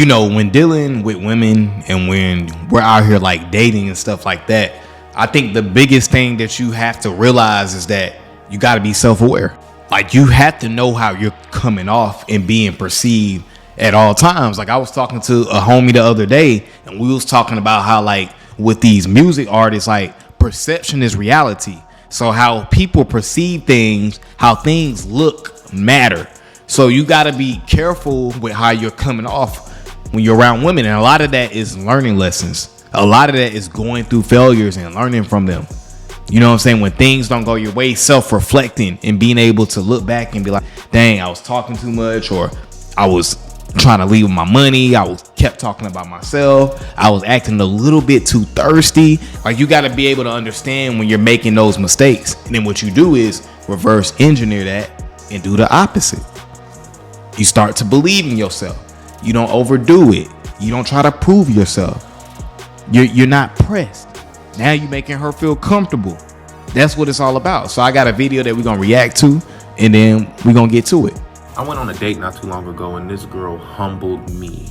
when dealing with women and when we're out here like dating and stuff like that, I think the biggest thing that you have to realize is that you got to be self-aware. Like, you have to know how you're coming off and being perceived at all times. Like, I was talking to a homie the other day, and we was talking about how, like, with these music artists, like, perception is reality. So how people perceive things, how things look, matter. So you got to be careful with how you're coming off when you're around women. And a lot of that is learning lessons. A lot of that is going through failures and learning from them. You know what I'm saying? When things don't go your way, self-reflecting and being able to look back and be like, dang, I was talking too much, or I was trying to leave with my money. I kept talking about myself. I was acting a little bit too thirsty. Like, you got to be able to understand when you're making those mistakes. And then what you do is reverse engineer that and do the opposite. You start to believe in yourself. You don't overdo it. You don't try to prove yourself. You're not pressed. Now you're making her feel comfortable. That's what it's all about. So I got a video that we're going to react to, and then we're going to get to it. I went on a date not too long ago, and this girl humbled me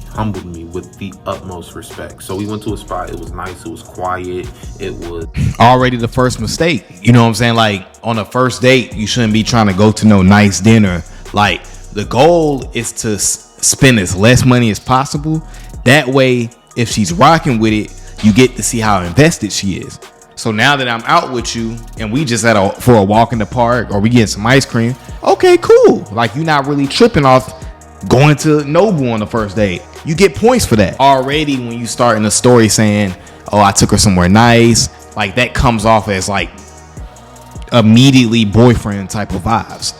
with the utmost respect. So we went to a spot. It was nice. It was quiet. It was already the first mistake. You know what I'm saying? Like, on a first date, you shouldn't be trying to go to no nice dinner. Like, the goal is to spend as less money as possible. That way, if she's rocking with it, you get to see how invested she is. So now that I'm out with you and we just for a walk in the park, or we getting some ice cream, okay, cool. Like, you're not really tripping off going to Nobu on the first date. You get points for that. Already when you start in a story saying, oh, I took her somewhere nice, like, that comes off as like immediately boyfriend type of vibes.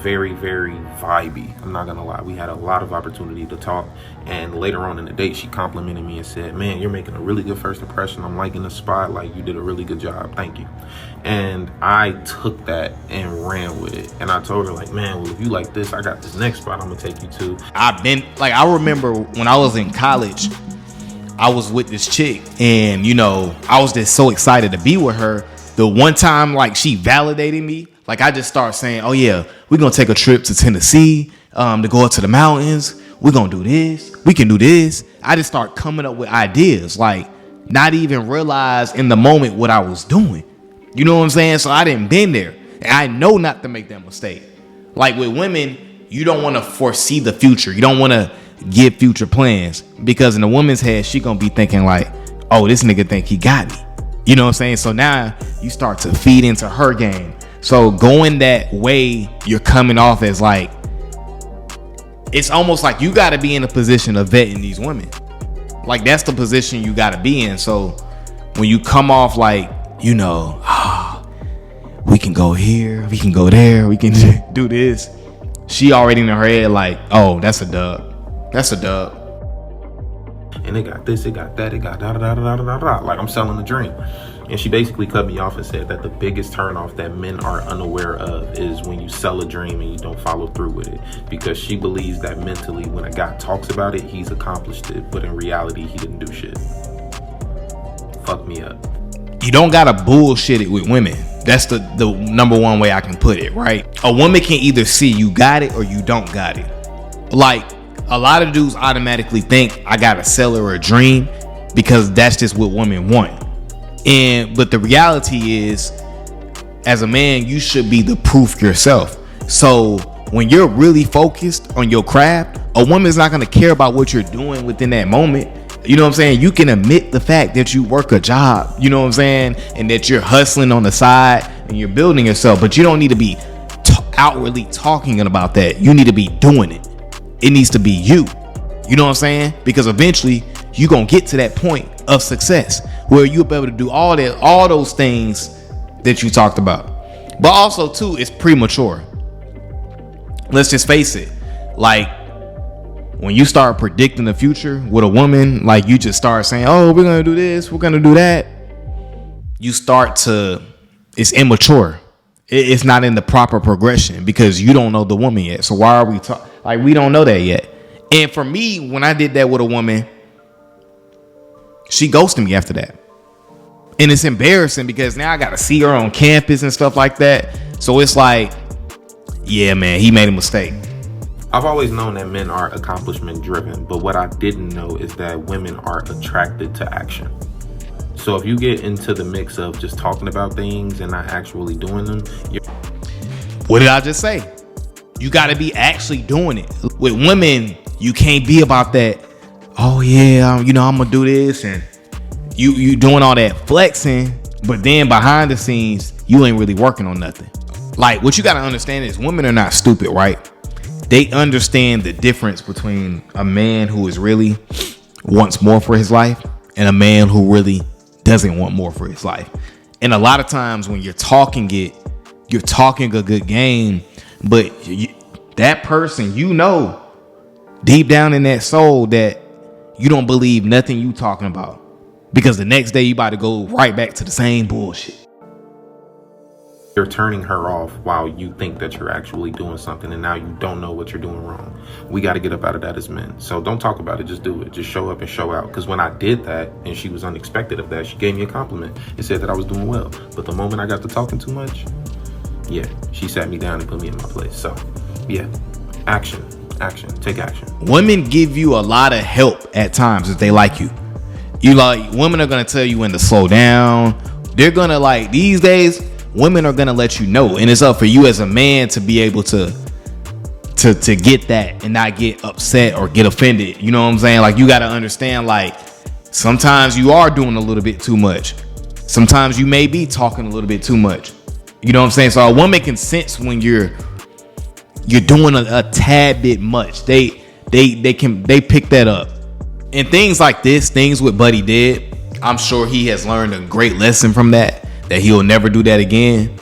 Very, very vibey. I'm not gonna lie. We had a lot of opportunity to talk, and later on in the date, she complimented me and said, man, you're making a really good first impression. I'm liking the spot. Like, you did a really good job. Thank you. And I took that and ran with it. And I told her, like, man, well, if you like this, I got this next spot I'm gonna take you to. I remember when I was in college, I was with this chick, and I was just so excited to be with her. The one time, like, she validated me, like, I just start saying, oh yeah, we're gonna take a trip to Tennessee to go up to the mountains. We're gonna do this. We can do this. I just start coming up with ideas, like, not even realize in the moment what I was doing. You know what I'm saying? So I didn't been there, and I know not to make that mistake. Like, with women, you don't want to foresee the future. You don't want to give future plans, because in a woman's head, she gonna be thinking like, oh, this nigga think he got me. You know what I'm saying? So now you start to feed into her game. So going that way, you're coming off as like, it's almost like you got to be in a position of vetting these women. Like, that's the position you got to be in. So when you come off like, we can go here, we can go there, we can do this, she already in her head like, oh, that's a dub. That's a dub. And it got this, it got that, it got da-da-da-da-da-da-da. Like, I'm selling the dream. And she basically cut me off and said that the biggest turnoff that men are unaware of is when you sell a dream and you don't follow through with it. Because she believes that mentally, when a guy talks about it, he's accomplished it. But in reality, he didn't do shit. Fuck me up. You don't gotta bullshit it with women. That's the number one way I can put it, right? A woman can either see you got it or you don't got it. Like, a lot of dudes automatically think I gotta sell her a dream because that's just what women want. But the reality is, as a man, you should be the proof yourself. So when you're really focused on your craft, a woman's not gonna care about what you're doing within that moment. You know what I'm saying? You can admit the fact that you work a job, you know what I'm saying? And that you're hustling on the side and you're building yourself, but you don't need to be outwardly talking about that. You need to be doing it. It needs to be you. You know what I'm saying? Because eventually you're gonna get to that point of success where you'll be able to do all those things that you talked about. But also too, it's premature. Let's just face it. Like, when you start predicting the future with a woman, like, you just start saying, oh, we're gonna do this, we're gonna do that, it's immature. It's not in the proper progression because you don't know the woman yet. So why are we talking? Like, we don't know that yet. And for me, when I did that with a woman, she ghosted me after that. And it's embarrassing because now I got to see her on campus and stuff like that. So it's like, yeah, man, he made a mistake. I've always known that men are accomplishment driven, but what I didn't know is that women are attracted to action. So if you get into the mix of just talking about things and not actually doing them, what did I just say? You got to be actually doing it. With women, you can't be about that. Oh yeah, I'm gonna do this, and you doing all that flexing, but then behind the scenes, you ain't really working on nothing. Like, what you got to understand is women are not stupid, right? They understand the difference between a man who is really wants more for his life and a man who really doesn't want more for his life. And a lot of times when you're talking a good game, but that person, deep down in that soul that you don't believe nothing you talking about, because the next day you about to go right back to the same bullshit. You're turning her off while you think that you're actually doing something, and now you don't know what you're doing wrong. We got to get up out of that as men. So don't talk about it, just do it. Just show up and show out. Because when I did that and she was unexpected of that, she gave me a compliment and said that I was doing well. But the moment I got to talking too much, yeah, she sat me down and put me in my place. So yeah, action, take action. Women give you a lot of help at times if they like you. Women are going to tell you when to slow down. They're going to these days, women are going to let you know. And it's up for you as a man to be able to get that and not get upset or get offended. You know what I'm saying? You got to understand, sometimes you are doing a little bit too much. Sometimes you may be talking a little bit too much. You know what I'm saying? So a woman can sense when you're doing a tad bit much. They pick that up. And things like this, things what Buddy did, I'm sure he has learned a great lesson from that he'll never do that again.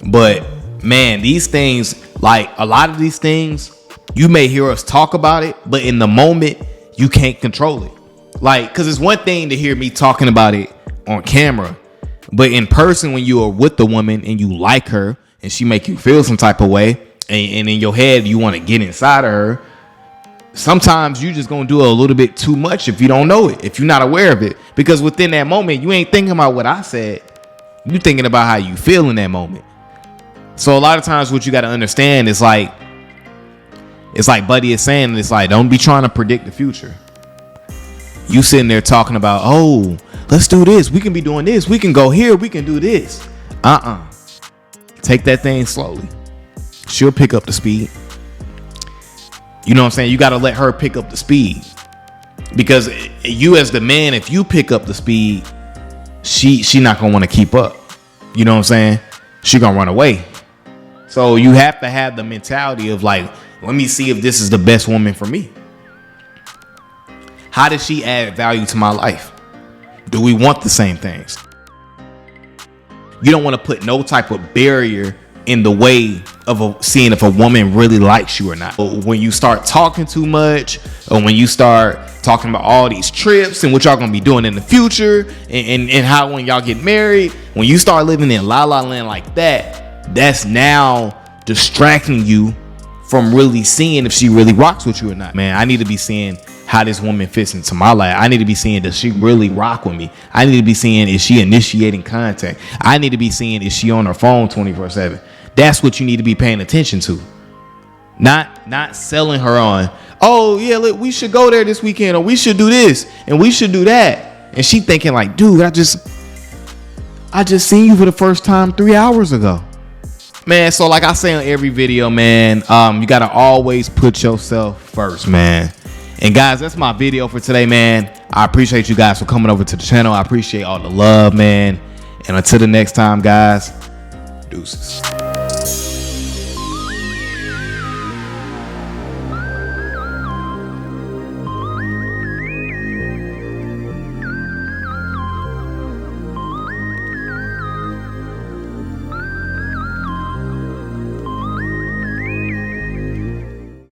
But man, these things, a lot of these things, you may hear us talk about it, but in the moment you can't control it. Because it's one thing to hear me talking about it on camera, but in person, when you are with the woman and you like her and she make you feel some type of way, and in your head you want to get inside of her, sometimes you just gonna do a little bit too much if you don't know it, if you're not aware of it. Because within that moment, you ain't thinking about what I said. You thinking about how you feel in that moment. So a lot of times what you got to understand is it's like Buddy is saying, it's don't be trying to predict the future. You sitting there talking about, oh, let's do this. We can be doing this. We can go here. We can do this. Take that thing slowly. She'll pick up the speed. You know what I'm saying? You got to let her pick up the speed. Because you as the man, if you pick up the speed, she not going to want to keep up. You know what I'm saying? She going to run away. So you have to have the mentality of let me see if this is the best woman for me. How does she add value to my life? Do we want the same things? You don't want to put no type of barrier in the way of seeing if a woman really likes you or not. But when you start talking too much, or when you start talking about all these trips and what y'all gonna be doing in the future, and how when y'all get married, when you start living in la la land like that, that's now distracting you from really seeing if she really rocks with you or not. Man, I need to be seeing how this woman fits into my life. I need to be seeing, does she really rock with me? I need to be seeing, is she initiating contact? I need to be seeing, is she on her phone 24/7? That's what you need to be paying attention to. Not selling her on, oh yeah, look, we should go there this weekend, or we should do this and we should do that. And she thinking dude, I just seen you for the first time 3 hours ago. Man, so like I say on every video, man, you gotta always put yourself first, man. And guys, that's my video for today, man. I appreciate you guys for coming over to the channel. I appreciate all the love, man. And until the next time, guys, deuces.